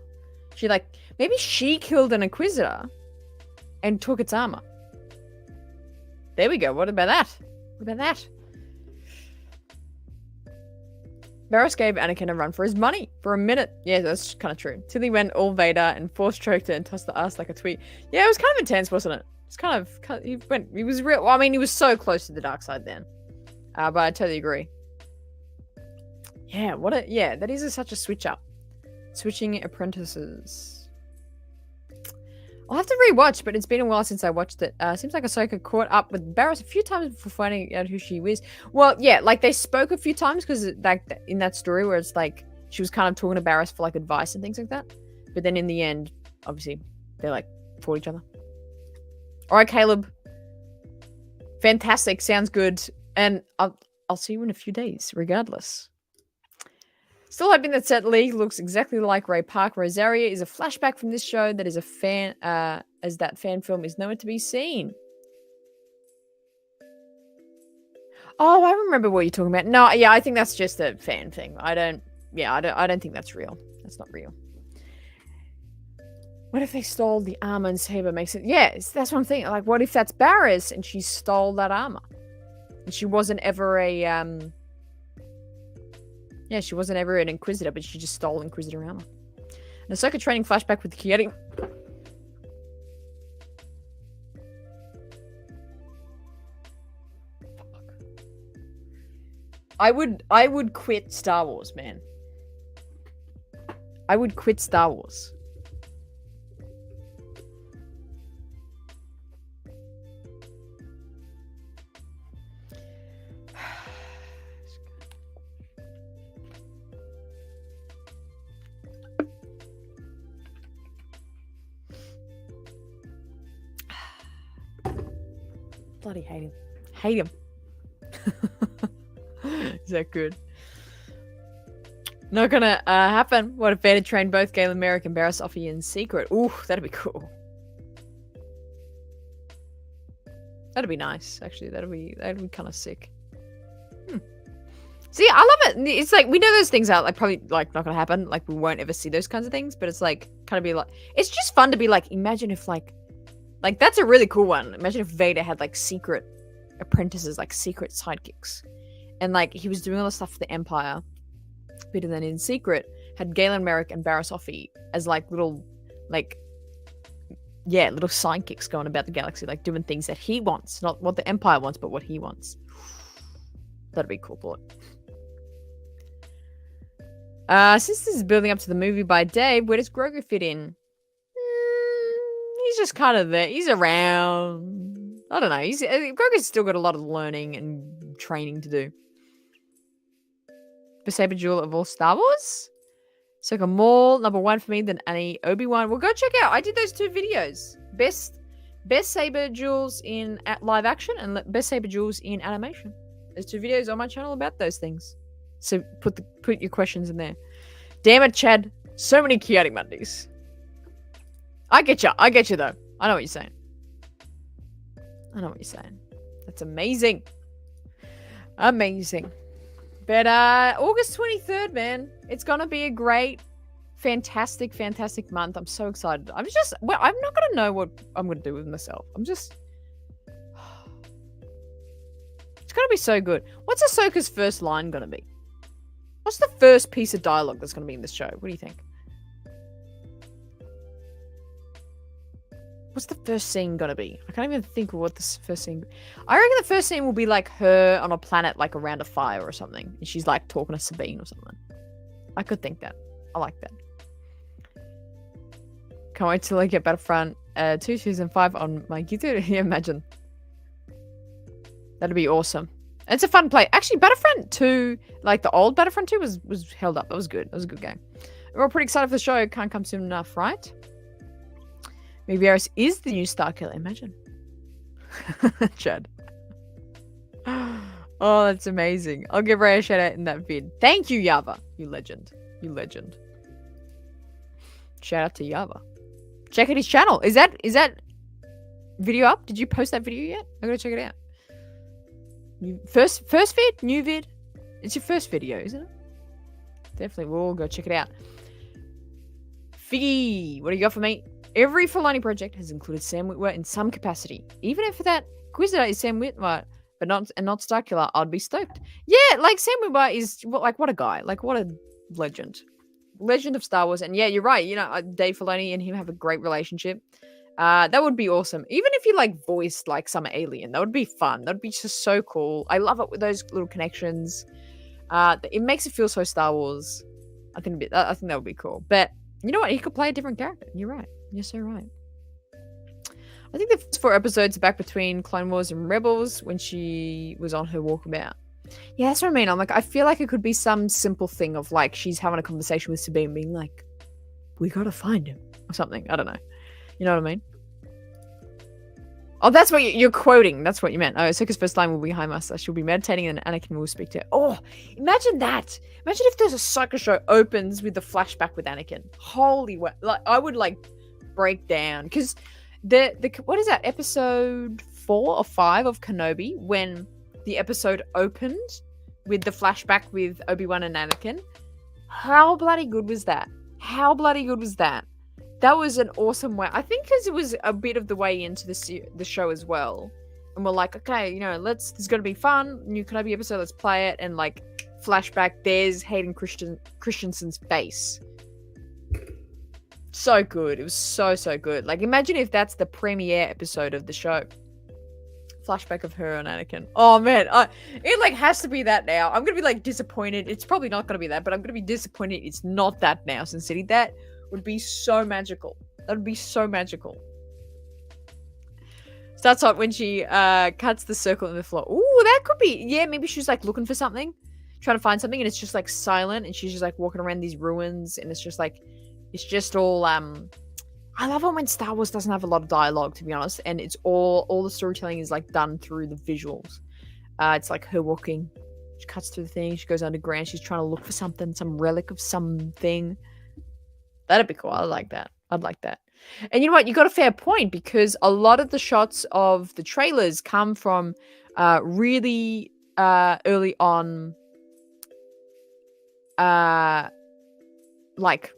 Maybe she killed an Inquisitor and took its armor. There we go. What about that? Barriss gave Anakin a run for his money for a minute. Yeah, that's kind of true. Till he went all Vader and force choked her and tossed the ass like a tweet. Yeah, it was kind of intense, wasn't it? It's kind of he was real. Well, I mean, he was so close to the dark side then. But I totally agree. Yeah, that is such a switch up. Switching apprentices. I'll have to rewatch, but it's been a while since I watched it. Seems like Ahsoka caught up with Barriss a few times before finding out who she was. Well, yeah, like they spoke a few times because like in that story where it's like she was kind of talking to Barriss for like advice and things like that. But then in the end, obviously, they like fought each other. All right, Caleb. Fantastic. Sounds good. And I'll see you in a few days, regardless. Still hoping that Set League looks exactly like Ray Park. Rosaria is a flashback from this show that is a fan, as that fan film is nowhere to be seen. Oh, I remember what you're talking about. No, yeah, I think that's just a fan thing. I don't think that's real. That's not real. What if they stole the armor and Saber makes it? Yes, that's what I'm thinking. Like, what if that's Barriss and she stole that armor? And she wasn't ever a, Yeah, she wasn't ever an Inquisitor, but she just stole Inquisitor armor. And Ahsoka training flashback with Kiyoshi. I would quit Star Wars, man. I would quit Star Wars. Bloody hate him. Hate him. Is that good? Not gonna happen. What if Vader trained both Galen Merrick and Barriss Offee in secret? Ooh, that'd be cool. That'd be nice, actually. That'd be kind of sick. See, I love it. It's like we know those things are like probably like not gonna happen. Like we won't ever see those kinds of things. But it's like kind of be like it's just fun to be like. Imagine if like that's a really cool one. Imagine if Vader had like secret apprentices, like secret sidekicks, and like he was doing all the stuff for the Empire, but then in secret had Galen Merrick and Barriss Offee as like little sidekicks going about the galaxy, like doing things that he wants, not what the Empire wants, but what he wants. That'd be a cool thought. Since this is building up to the movie by Dave, where does Grogu fit in? He's just kind of there. He's around. I don't know. Grogu's still got a lot of learning and training to do. The saber jewel of all Star Wars? Ahsoka Maul, number 1 for me, then Annie Obi-Wan. Well, go check out. I did those 2 videos. Best saber jewels in live action and best saber jewels in animation. There's 2 videos on my channel about those things. So put your questions in there. Damn it, Chad. So many chaotic Mondays. I get you though. I know what you're saying. That's amazing. Amazing. But August 23rd, man. It's gonna be a great, fantastic month. I'm so excited. I'm not gonna know what I'm gonna do with myself. It's gonna be so good. What's Ahsoka's first line gonna be? What's the first piece of dialogue that's gonna be in this show? What do you think? What's the first scene gonna be? I can't even think of what this first scene... I reckon the first scene will be like her on a planet like around a fire or something. And she's like talking to Sabine or something. I could think that. I like that. Can't wait till I get Battlefront 2 Season 5 on my YouTube. Yeah, imagine. That'd be awesome. It's a fun play. Actually, Battlefront 2, like the old Battlefront 2 was held up. That was good. That was a good game. We're all pretty excited for the show. Can't come soon enough, right? Maybe Barriss is the new Starkiller. Imagine. Chad. Oh, that's amazing. I'll give Ray a shout out in that vid. Thank you, Yava. You legend. You legend. Shout out to Yava. Check out his channel. Is that video up? Did you post that video yet? I gotta check it out. First vid? New vid? It's your first video, isn't it? Definitely. We'll go check it out. Figgy, what do you got for me? Every Filoni project has included Sam Witwer in some capacity. Even if that Inquisitor is Sam Witwer, but not Starkiller, I'd be stoked. Yeah, like Sam Witwer is what a guy. Like what a legend. Legend of Star Wars. And yeah, you're right. You know, Dave Filoni and him have a great relationship. That would be awesome. Even if you like voiced like some alien, that would be fun. That'd be just so cool. I love it with those little connections. It makes it feel so Star Wars. I think that would be cool. But you know what? He could play a different character. You're right. You're so right. I think the first 4 episodes are back between Clone Wars and Rebels when she was on her walkabout. Yeah, that's what I mean. I'm like, I feel like it could be some simple thing of like she's having a conversation with Sabine being like, we gotta find him or something. I don't know. You know what I mean? Oh, that's what you're quoting. That's what you meant. Oh, Ahsoka's first line will be High Master. She'll be meditating and Anakin will speak to her. Oh, imagine that. Imagine if there's a Ahsoka show opens with the flashback with Anakin. Holy, like I would like break down because the what is that, episode 4 or 5 of Kenobi, when the episode opened with the flashback with Obi-Wan and Anakin. How bloody good was that? That was an awesome way. I think because it was a bit of the way into the show as well. And we're like, okay, you know, there's going to be fun. New Kenobi episode, let's play it. And like flashback, there's Hayden Christensen's face. So good. It was so good. Like, imagine if that's the premiere episode of the show. Flashback of her and Anakin. Oh man, it like has to be that now. I'm gonna be like disappointed. It's probably not gonna be that, but I'm gonna be disappointed it's not that now, Sin City. That would be so magical. That would be so magical. Starts off when she cuts the circle in the floor. Ooh, that could be. Yeah, maybe she's like looking for something, trying to find something, and it's just like silent, and she's just like walking around these ruins, and it's just like, it's just all I love it when Star Wars doesn't have a lot of dialogue, to be honest, and it's all the storytelling is like done through the visuals. It's like her walking, she cuts through the thing, she goes underground, she's trying to look for something, some relic of something. That'd be cool. I like that. I'd like that. And you know what? You got a fair point, because a lot of the shots of the trailers come from really early on, like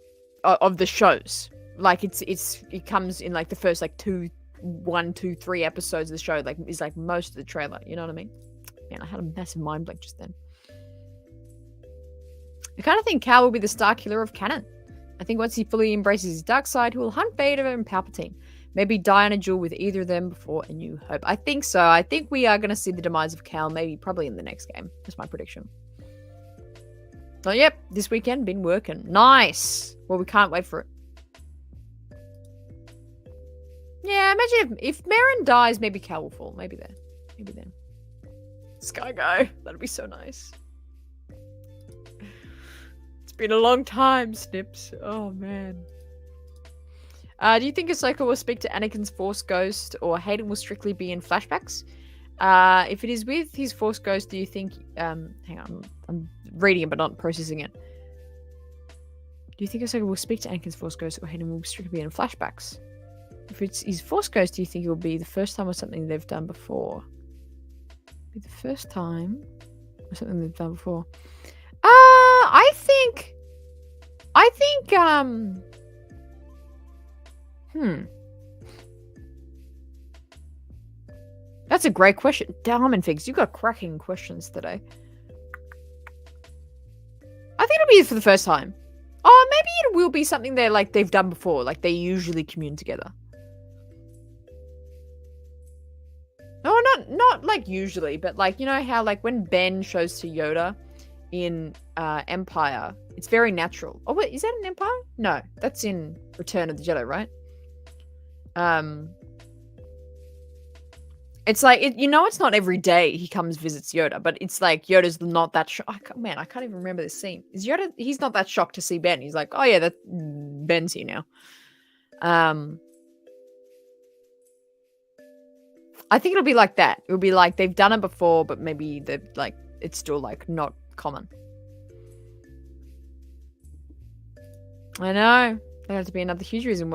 of the shows. Like it comes in like the first like 1, 2, 3 episodes of the show. Like is like most of the trailer. You know what I mean? Man, I had a massive mind blank just then. I kind of think Cal will be the star killer of canon. I think once he fully embraces his dark side, he will hunt Vader and Palpatine. Maybe die on a duel with either of them before A New Hope. I think so. I think we are going to see the demise of Cal, probably in the next game. That's my prediction. Oh, yep. This weekend, been working. Nice. Well, we can't wait for it. Yeah, imagine if Merrin dies, maybe Cal will fall. Maybe then. Maybe then. Sky Guy. That'd be so nice. It's been a long time, Snips. Oh, man. Do you think Ahsoka will speak to Anakin's Force Ghost, or Hayden will strictly be in flashbacks? If it is with his Force Ghost, do you think... hang on. I'm reading it, but not processing it. Do you think Ahsoka will speak to Anakin's Force Ghost, or Hayden will strictly be in flashbacks? If it's his Force Ghost, do you think it will be the first time or something they've done before? Be the first time or something they've done before? I think, That's a great question. Diamond Figs, you got cracking questions today. I think it'll be for the first time. Oh, maybe it will be something they've done before. Like they usually commune together. No, not like usually, but like, you know how like when Ben shows to Yoda in Empire, it's very natural. Oh wait, is that in Empire? No, that's in Return of the Jedi, right? It's like, it's not every day he comes visits Yoda, but it's like Yoda's not that shocked. Man, I can't even remember this scene. Is Yoda, he's not that shocked to see Ben. He's like, oh yeah, that Ben's here now. I think it'll be like that. It'll be like they've done it before, but maybe they're like, it's still like not common. I know. There had to be another huge reason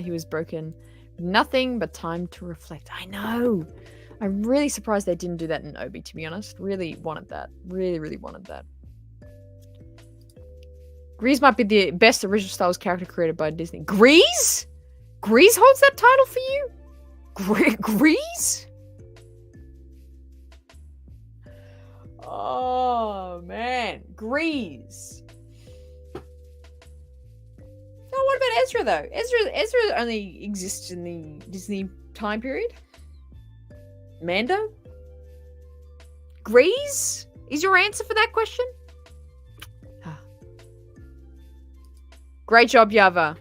he was broken. Nothing but time to reflect. I know. I'm really surprised they didn't do that in Obi, to be honest. Really wanted that. Really, really wanted that. Grease might be the best original Star Wars character created by Disney. Grease? Grease holds that title for you? Grease? Oh, man. Grease. Oh, what about Ezra, though? Ezra only exists in the Disney time period. Mando? Grease? Is your answer for that question? Great job, Yava.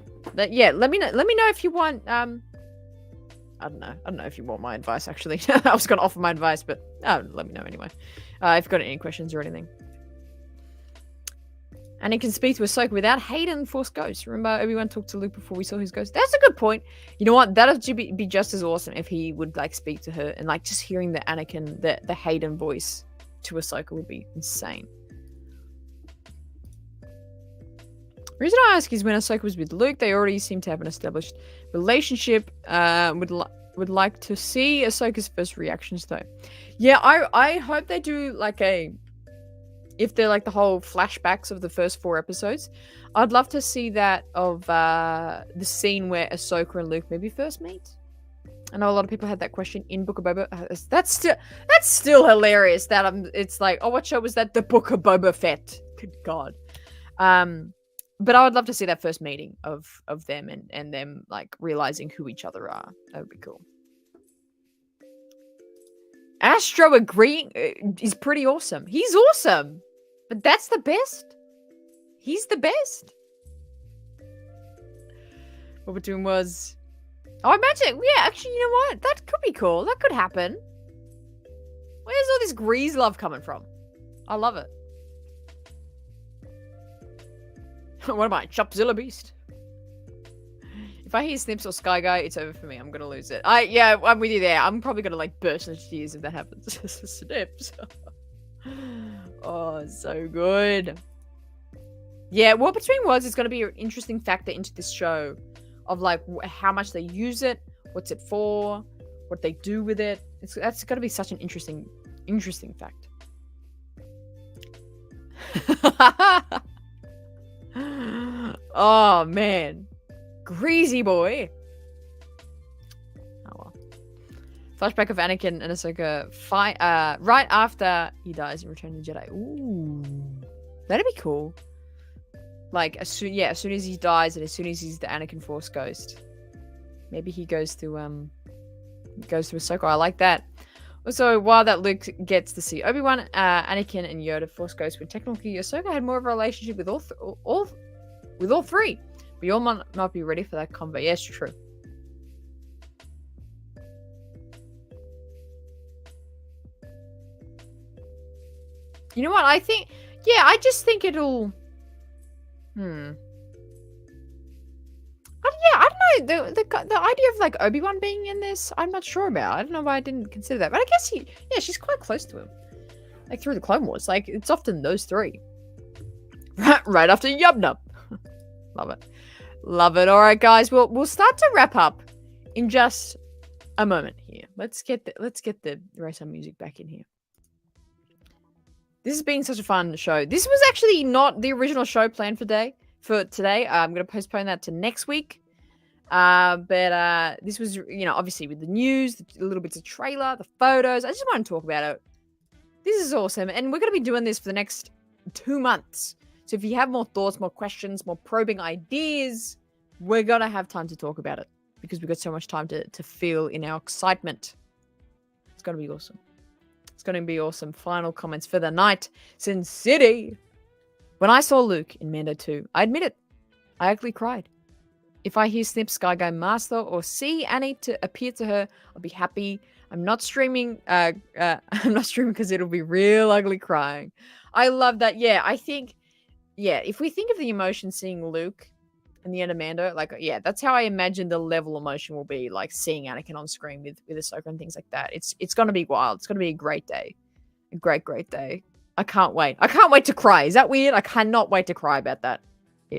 Yeah, let me know if you want, I don't know if you want my advice, actually. I was going to offer my advice, but let me know anyway. If you've got any questions or anything. And he can speak to Ahsoka without Hayden Force Ghost. Remember, Obi-Wan talked to Luke before we saw his ghost? That's a good point. You know what? That would be just as awesome if he would, like, speak to her. And, like, just hearing the Anakin, the Hayden voice to Ahsoka would be insane. The reason I ask is when Ahsoka was with Luke, they already seem to have an established relationship. Would like to see Ahsoka's first reactions, though. Yeah, I hope they do, like, if they're like the whole flashbacks of the first 4 episodes, I'd love to see that of the scene where Ahsoka and Luke maybe first meet. I know a lot of people had that question in Book of Boba. That's still hilarious. That it's like, oh, what show was that? The Book of Boba Fett. Good God. But I would love to see that first meeting of them and them like realizing who each other are. That would be cool. Astro agreeing is pretty awesome. He's awesome, but that's the best. He's the best. What we're doing was, oh, imagine, yeah, actually, you know what? That could be cool. That could happen. Where's all this Grease love coming from? I love it. What am I, Chopzilla Beast? If I hear Snips or Sky Guy, it's over for me. I'm gonna lose it. Yeah, I'm with you there. I'm probably gonna like burst into tears if that happens. Snips. Oh, so good. Yeah, War Between Worlds is gonna be an interesting factor into this show, of like how much they use it, what's it for, what they do with it. That's gonna be such an interesting fact. Oh man. Greasy boy. Oh well. Flashback of Anakin and Ahsoka fight right after he dies in Return of the Jedi. Ooh. That'd be cool. Like as soon as he dies and as soon as he's the Anakin Force Ghost. Maybe he goes to Ahsoka. I like that. Also, while that Luke gets to see Obi-Wan, Anakin and Yoda Force Ghost, when technically Ahsoka had more of a relationship with all three. We all might not be ready for that combo. Yes, true. You know what? I think, yeah, I just think it'll. I don't know. The idea of like Obi-Wan being in this, I'm not sure about. I don't know why I didn't consider that, but I guess she's quite close to him. Like through the Clone Wars, like it's often those three. Right after Yub Nub. Love it. Love it. All right, guys. We'll start to wrap up in just a moment here. Let's get the racer music back in here. This has been such a fun show. This was actually not the original show planned for today. I'm going to postpone that to next week. But this was, obviously with the news, the little bits of trailer, the photos. I just want to talk about it. This is awesome. And we're going to be doing this for the next 2 months. So if you have more thoughts, more questions, more probing ideas, we're going to have time to talk about it because we've got so much time to feel in our excitement. It's going to be awesome. It's going to be awesome. Final comments for the night. Sin City. When I saw Luke in Mando 2, I admit it, I actually cried. If I hear Snip, Sky Guy, Master, or see Annie to appear to her, I'll be happy. I'm not streaming. I'm not streaming because it'll be real ugly crying. I love that. Yeah, I think. Yeah, if we think of the emotion seeing Luke in the end of Mando, like, yeah, that's how I imagine the level of emotion will be, like seeing Anakin on screen with Ahsoka and things like that. It's going to be wild. It's going to be a great day. A great, great day. I can't wait. I can't wait to cry. Is that weird? I cannot wait to cry about that.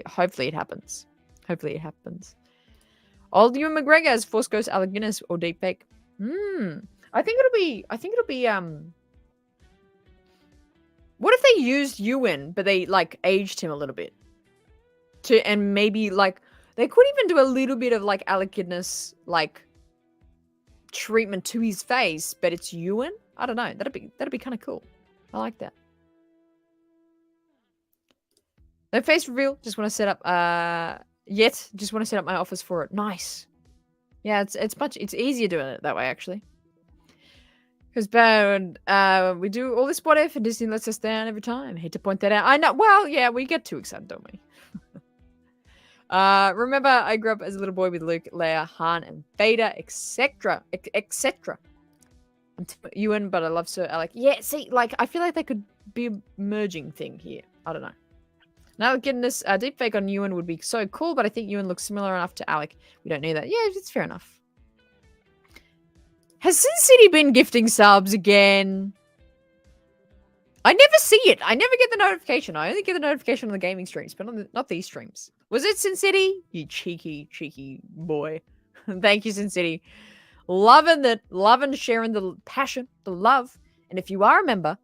Hopefully it happens. Hopefully it happens. Old Ewan McGregor as Force Ghost Alec Guinness or deepfake. I think it'll be what if they used Ewan, but they like aged him a little bit? And maybe like they could even do a little bit of like Alec Guinness like treatment to his face, but it's Ewan. I don't know. That'd be kind of cool. I like that. No face reveal. Just want to set up. Just want to set up my office for it. Nice. Yeah, it's easier doing it that way actually. Because we do all this what if and Disney lets us down every time. I hate to point that out. I know. Well, yeah, we get too excited, don't we? Remember, I grew up as a little boy with Luke, Leia, Han, and Vader, etc. etc. I'm Ewan, but I love Sir Alec. Yeah, see, like I feel like they could be a merging thing here. I don't know. Now getting this deepfake on Ewan would be so cool, but I think Ewan looks similar enough to Alec. We don't need that. Yeah, it's fair enough. Has Sin City been gifting subs again? I never see it. I never get the notification. I only get the notification on the gaming streams, but not these streams. Was it Sin City? You cheeky, cheeky boy. Thank you, Sin City. Loving sharing the passion, the love. And if you are a member,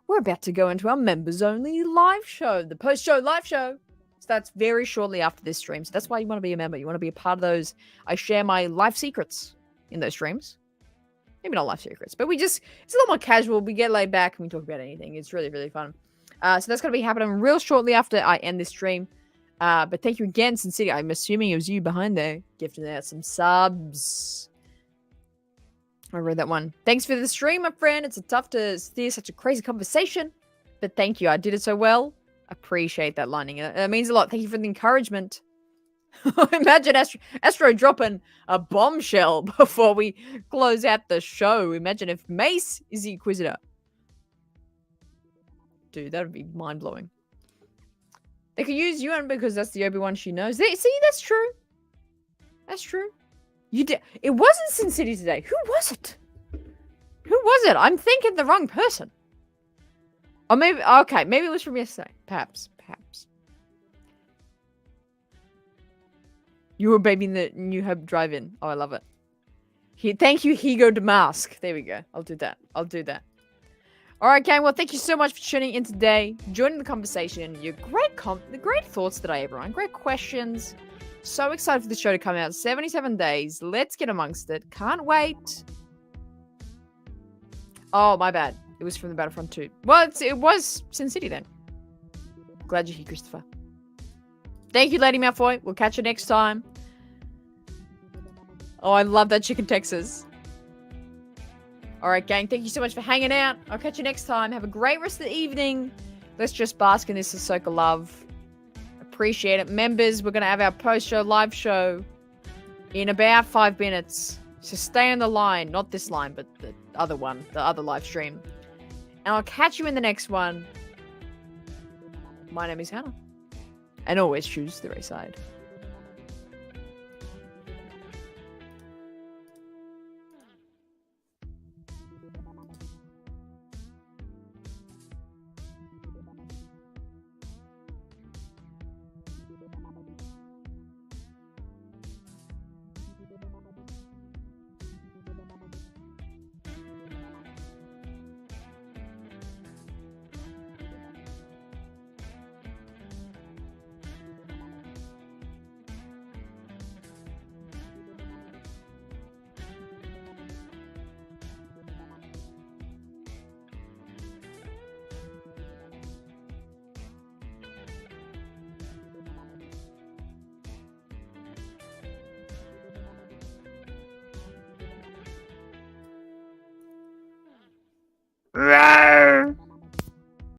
we're about to go into our members only live show, the post-show live show. So that's very shortly after this stream. So that's why you want to be a member. You want to be a part of those. I share my life secrets in those streams. Maybe not life secrets, but it's a lot more casual. We get laid back and we talk about anything. It's really, really fun. So that's going to be happening real shortly after I end this stream. But thank you again, Sin City. I'm assuming it was you behind there gifting out some subs. I read that one. Thanks for the stream, my friend. It's tough to steer such a crazy conversation. But thank you. I did it so well. Appreciate that lining. It means a lot. Thank you for the encouragement. Imagine Astro dropping a bombshell before we close out the show. Imagine if Mace is the Inquisitor. Dude, that would be mind-blowing. They could use Ewan because that's the Obi-Wan she knows. See, that's true. That's true. You did. It wasn't Sin City today. Who was it? Who was it? I'm thinking the wrong person. Or maybe, okay, maybe it was from yesterday. Perhaps. You were baby in the New Hope drive-in. Oh, I love it. Thank you, Higo Damask. There we go. I'll do that. All right, gang. Well, thank you so much for tuning in today, joining the conversation. Your the great thoughts today, everyone. Great questions. So excited for the show to come out. 77 days. Let's get amongst it. Can't wait. Oh, my bad. It was from the Battlefront 2. Well, it was Sin City then. Glad you're here, Christopher. Thank you, Lady Malfoy. We'll catch you next time. Oh, I love that chicken Texas. All right, gang. Thank you so much for hanging out. I'll catch you next time. Have a great rest of the evening. Let's just bask in this Ahsoka love. Appreciate it. Members, we're going to have our post-show live show in about 5 minutes. So stay on the line. Not this line, but the other one. The other live stream. And I'll catch you in the next one. My name is Hannah. And always choose the right side. Rawr!